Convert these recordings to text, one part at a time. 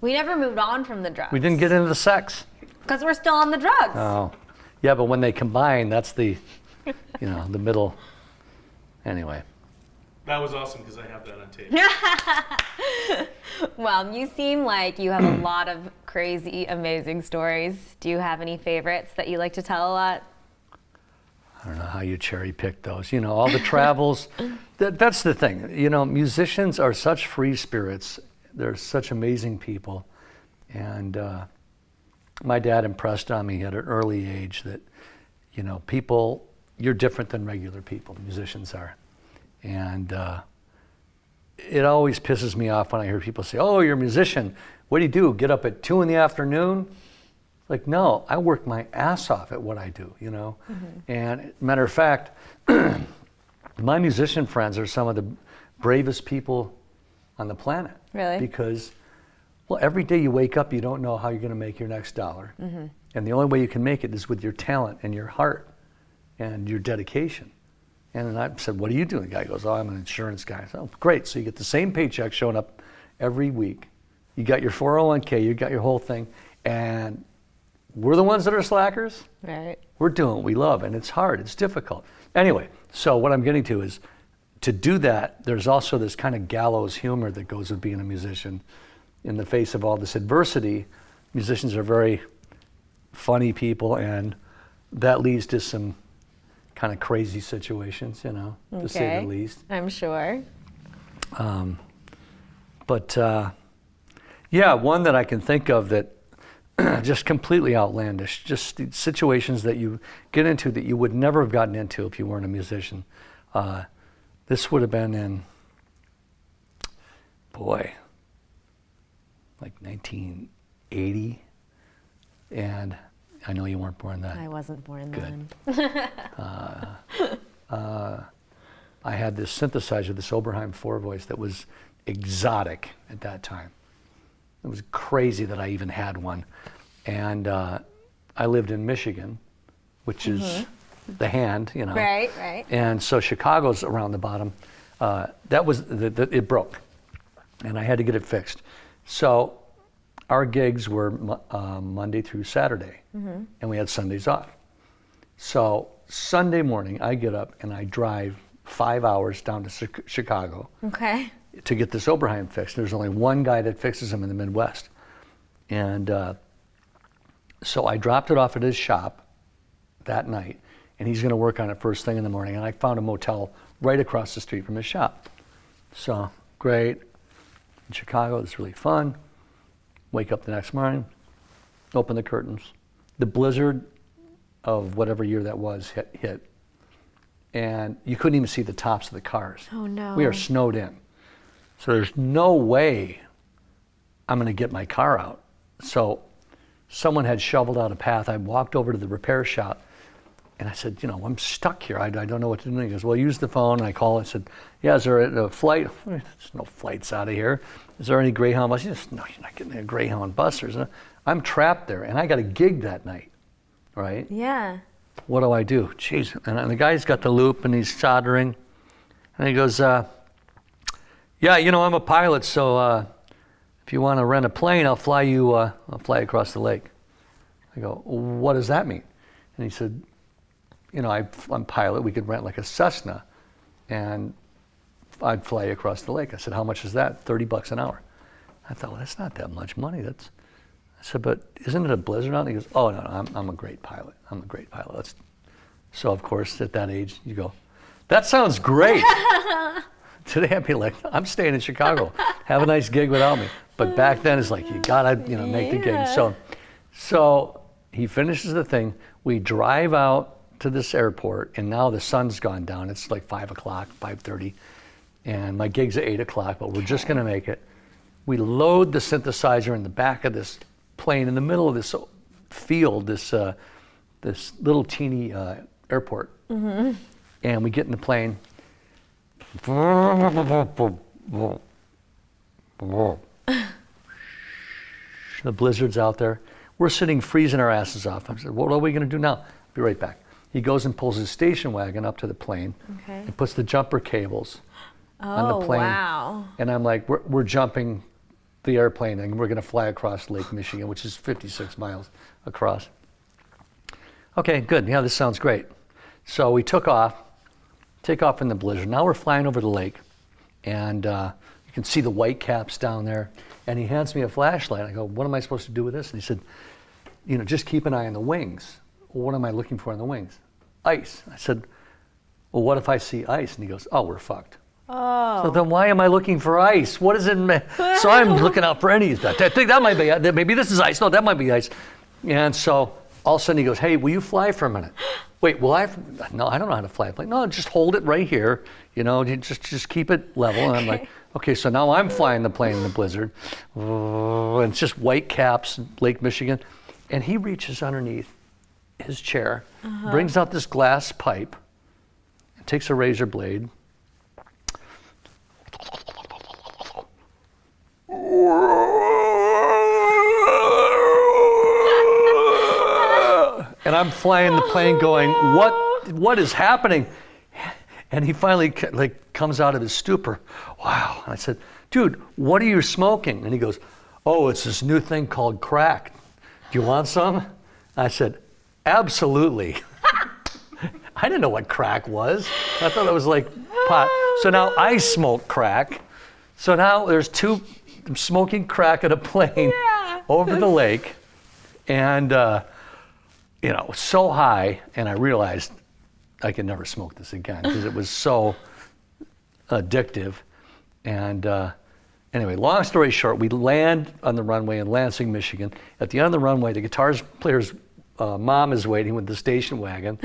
We never moved on from the drugs. We didn't get into the sex. Because we're still on the drugs. Oh. Yeah, but when they combine, that's the, the middle. Anyway. That was awesome because I have that on tape. Well, you seem like you have a lot of crazy, amazing stories. Do you have any favorites that you like to tell a lot? I don't know how you cherry pick those. All the travels. That's the thing. Musicians are such free spirits. They're such amazing people. And my dad impressed on me at an early age that, people, you're different than regular people, musicians are. And it always pisses me off when I hear people say, oh, you're a musician. What do? Get up at 2 p.m? Like, no, I work my ass off at what I do, Mm-hmm. And matter of fact, my musician friends are some of the bravest people on the planet. Really? Because, well, every day you wake up, you don't know how you're going to make your next dollar. Mm-hmm. And the only way you can make it is with your talent and your heart and your dedication. And then I said, what do you do? And the guy goes, oh, I'm an insurance guy. I said, oh, great. So you get the same paycheck showing up every week. You got your 401k, you got your whole thing. And we're the ones that are slackers. Right. We're doing what we love, and it's hard, it's difficult. Anyway, so what I'm getting to is, to do that, there's also this kind of gallows humor that goes with being a musician. In the face of all this adversity, musicians are very funny people, and that leads to some kind of crazy situations, to say the least. I'm sure. But one that I can think of that just completely outlandish, just situations that you get into that you would never have gotten into if you weren't a musician. This would have been in, like 1980, and I know you weren't born then. I wasn't born then. Good. I had this synthesizer, this Oberheim 4-voice that was exotic at that time. It was crazy that I even had one. And I lived in Michigan, which is the hand, Right, right. And so Chicago's around the bottom. That was, it broke, and I had to get it fixed. So our gigs were Monday through Saturday, and we had Sundays off. So Sunday morning, I get up and I drive 5 hours down to Chicago to get this Oberheim fixed. There's only one guy that fixes them in the Midwest. And so I dropped it off at his shop that night, and he's gonna work on it first thing in the morning. And I found a motel right across the street from his shop. So, great. In Chicago, it's really fun. Wake up the next morning, open the curtains. The blizzard of whatever year that was hit. And you couldn't even see the tops of the cars. Oh no. We are snowed in. So there's no way I'm gonna get my car out. So someone had shoveled out a path. I walked over to the repair shop and I said, I'm stuck here. I don't know what to do. He goes, well, use the phone. And I called and said, yeah, is there a flight? There's no flights out of here. Is there any Greyhound bus? He says, no, you're not getting a Greyhound bus. I'm trapped there, and I got a gig that night, right? Yeah. What do I do? Jeez. And the guy's got the loop, and he's soldering. And he goes, yeah, I'm a pilot, so if you want to rent a plane, I'll fly you across the lake. I go, what does that mean? And he said, I'm pilot. We could rent like a Cessna, and I'd fly you across the lake. I said, how much is that? $30 an hour. I thought, well, that's not that much money. I said, but isn't it a blizzard out? He goes, oh, no, I'm a great pilot. I'm a great pilot. So, of course, at that age, you go, that sounds great. Today, I'd be like, I'm staying in Chicago. Have a nice gig without me. But back then, it's like, you gotta, make the gig. So he finishes the thing. We drive out to this airport, and now the sun's gone down. It's like 5 o'clock, 5:30, and my gig's at 8 o'clock, but we're just gonna make it. We load the synthesizer in the back of this plane in the middle of this field, this little teeny airport, and we get in the plane. The blizzard's out there. We're sitting freezing our asses off. I said, what are we gonna do now? Be right back. He goes and pulls his station wagon up to the plane and puts the jumper cables on the plane. Wow. And I'm like, we're jumping the airplane, and we're going to fly across Lake Michigan, which is 56 miles across. Okay, good. Yeah, this sounds great. So we take off in the blizzard. Now we're flying over the lake, and you can see the white caps down there. And he hands me a flashlight. I go, what am I supposed to do with this? And he said, just keep an eye on the wings. Well, what am I looking for on the wings? Ice. I said, well, what if I see ice? And he goes, oh, we're fucked. Oh. So then why am I looking for ice? What does it mean? So I'm looking out for any of that. I think that might be, maybe this is ice. No, that might be ice. And so all of a sudden he goes, hey, will you fly for a minute? Wait, no, I don't know how to fly a plane. No, just hold it right here. Just keep it level. And I'm like, okay, so now I'm flying the plane in the blizzard. And it's just white caps, Lake Michigan. And he reaches underneath his chair, brings out this glass pipe, and takes a razor blade. And I'm flying the plane going, what is happening? And he finally comes out of his stupor. Wow. And I said, dude, what are you smoking? And he goes, oh, it's this new thing called crack. Do you want some? I said, absolutely. I didn't know what crack was. I thought it was like pot. So now I smoke crack. So now there's two smoking crack at a plane over the lake. And, so high. And I realized I could never smoke this again because it was so addictive. And anyway, long story short, we land on the runway in Lansing, Michigan. At the end of the runway, the guitar player's mom is waiting with the station wagon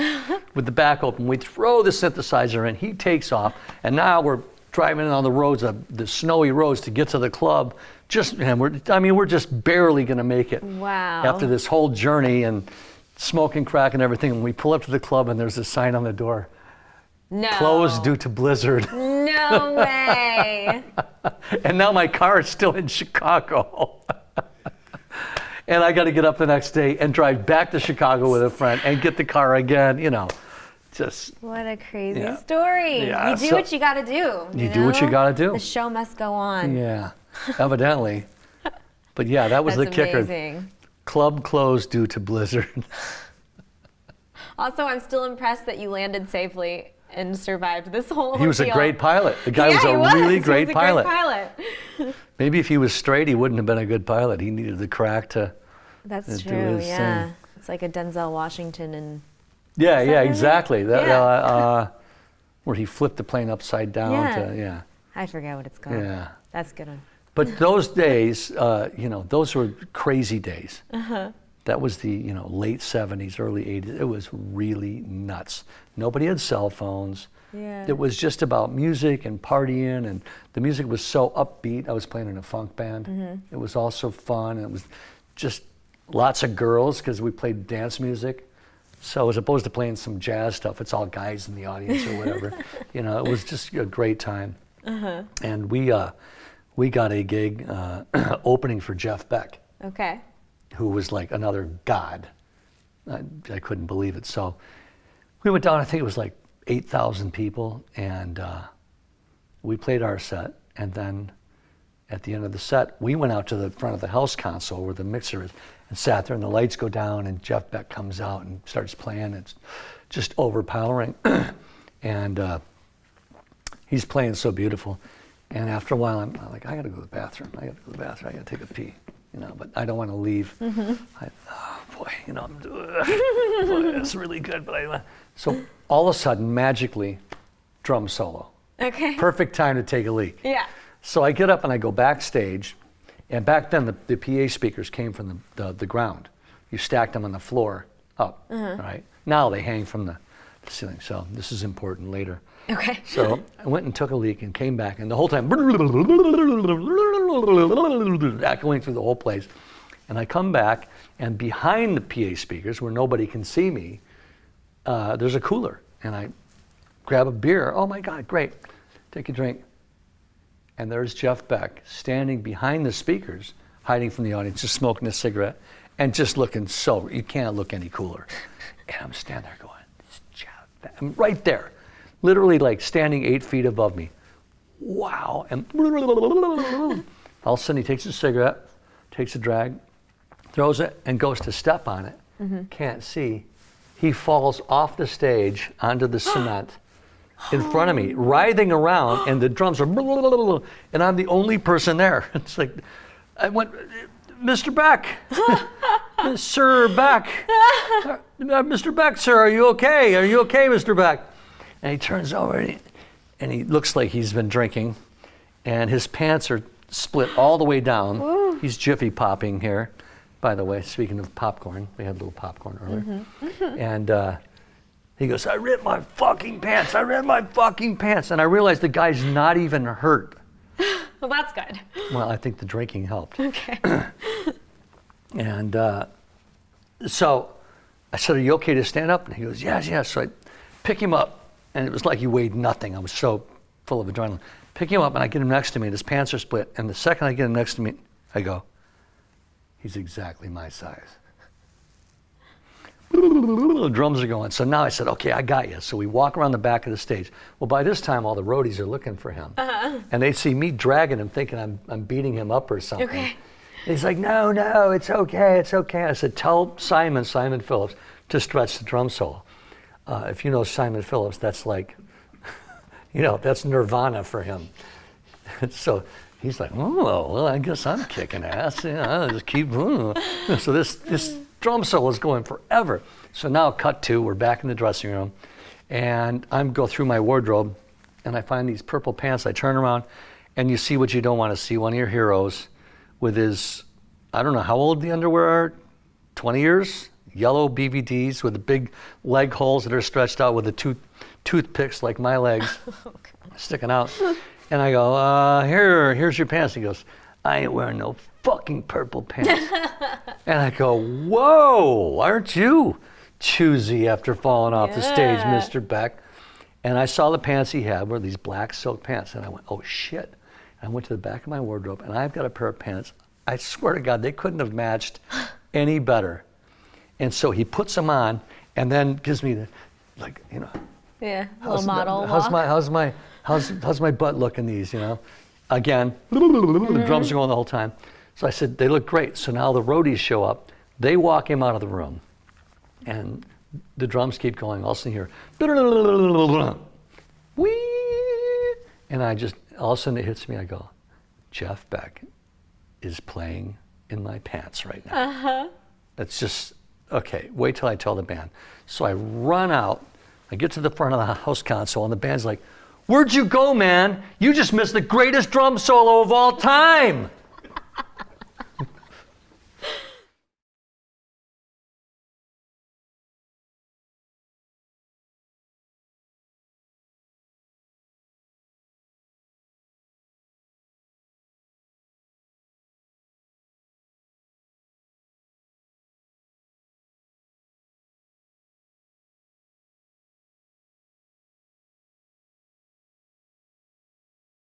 with the back open. We throw the synthesizer in, he takes off, and now we're driving on the roads, the snowy roads to get to the club. We're just barely gonna make it. Wow. After this whole journey and smoking crack and everything, and we pull up to the club and there's a sign on the door. No. Closed due to blizzard. No way. And now my car is still in Chicago. And I got to get up the next day and drive back to Chicago with a friend and get the car again, just. What a crazy story. Yeah, you do what you got to do. You do what you got to do. The show must go on. Yeah, evidently. But yeah, that was the kicker. Amazing. Club closed due to blizzard. Also, I'm still impressed that you landed safely and survived this whole He was a ordeal. great pilot. The guy was a really great pilot. Maybe if he was straight, he wouldn't have been a good pilot. He needed the crack to That's do true, his yeah. thing. It's like a Denzel Washington and Yeah, really? exactly. Yeah. Where he flipped the plane upside down Yeah. I forget what it's called. Yeah. That's a good one. But those days, those were crazy days. That was the, late 70s, early 80s. It was really nuts. Nobody had cell phones. Yeah. It was just about music and partying, and the music was so upbeat. I was playing in a funk band. It was also fun, and it was just lots of girls because we played dance music. So as opposed to playing some jazz stuff, it's all guys in the audience or whatever. It was just a great time. And we got a gig opening for Jeff Beck. Okay. Who was like another god. I couldn't believe it. So we went down, I think it was like 8,000 people, and we played our set, and then at the end of the set, we went out to the front of the house console where the mixer is and sat there, and the lights go down, and Jeff Beck comes out and starts playing. It's just overpowering. And he's playing so beautiful. And after a while, I'm like, I gotta go to the bathroom. I gotta take a pee. But I don't want to leave. Boy, it's really good, but so all of a sudden, magically, drum solo. Okay. Perfect time to take a leak. Yeah. So I get up and I go backstage, and back then the PA speakers came from the ground. You stacked them on the floor up, right? Now they hang from the ceiling, so this is important later. Okay. So I went and took a leak and came back, and the whole time, echoing through the whole place. And I come back, and behind the PA speakers, where nobody can see me, there's a cooler. And I grab a beer. Oh my God, great. Take a drink. And there's Jeff Beck standing behind the speakers, hiding from the audience, just smoking a cigarette, and just looking you can't look any cooler. And I'm standing there going, it's Jeff Beck. I'm right there. Literally like standing 8 feet above me. Wow. And All of a sudden he takes a cigarette, takes a drag, throws it, and goes to step on it. Can't see. He falls off the stage onto the cement in front of me, writhing around, and the drums are, and I'm the only person there. It's like, I went, Mr. Beck, Sir Beck, Mr. Beck, sir, are you okay? Are you okay, Mr. Beck? And he turns over and he looks like he's been drinking, and his pants are split all the way down. Ooh. He's jiffy popping here. By the way, speaking of popcorn, we had a little popcorn earlier. And he goes, I ripped my fucking pants. I ripped my fucking pants. And I realized the guy's not even hurt. Well, that's good. Well, I think the drinking helped. Okay. And so I said, are you okay to stand up? And he goes, yes, yes. So I pick him up, and it was like he weighed nothing. I was so full of adrenaline. Pick him up, and I get him next to me, and his pants are split. And the second I get him next to me, I go, he's exactly my size. Drums are going. So now I said, okay, I got you. So we walk around the back of the stage. Well, by this time, all the roadies are looking for him. And they see me dragging him, thinking I'm beating him up or something. Okay. And he's like, no, it's okay, it's okay. I said, tell Simon Phillips, to stretch the drum solo. If you know Simon Phillips, that's like, that's nirvana for him. So he's like, oh, well, I guess I'm kicking ass. I'll just keep. So this drum solo is going forever. So now cut to, we're back in the dressing room, and I'm go through my wardrobe, and I find these purple pants. I turn around, and you see what you don't want to see. One of your heroes with his, I don't know how old the underwear are, 20 years, yellow BVDs with the big leg holes that are stretched out with the toothpicks like my legs sticking out. And I go, here's your pants. He goes, I ain't wearing no fucking purple pants. And I go, whoa, aren't you choosy after falling off the stage, Mr. Beck? And I saw the pants he had were these black silk pants. And I went, oh shit. I went to the back of my wardrobe, and I've got a pair of pants. I swear to God, they couldn't have matched any better. And so he puts them on, and then gives me the, Yeah, a little model walk. How's my butt look in these, Again, the drums are going the whole time. So I said, they look great. So now the roadies show up. They walk him out of the room. And the drums keep going. All of a sudden you hear, wee! And all of a sudden it hits me. I go, Jeff Beck is playing in my pants right now. That's just, okay, wait till I tell the band. So I run out. I get to the front of the house console, and the band's like, where'd you go, man? You just missed the greatest drum solo of all time.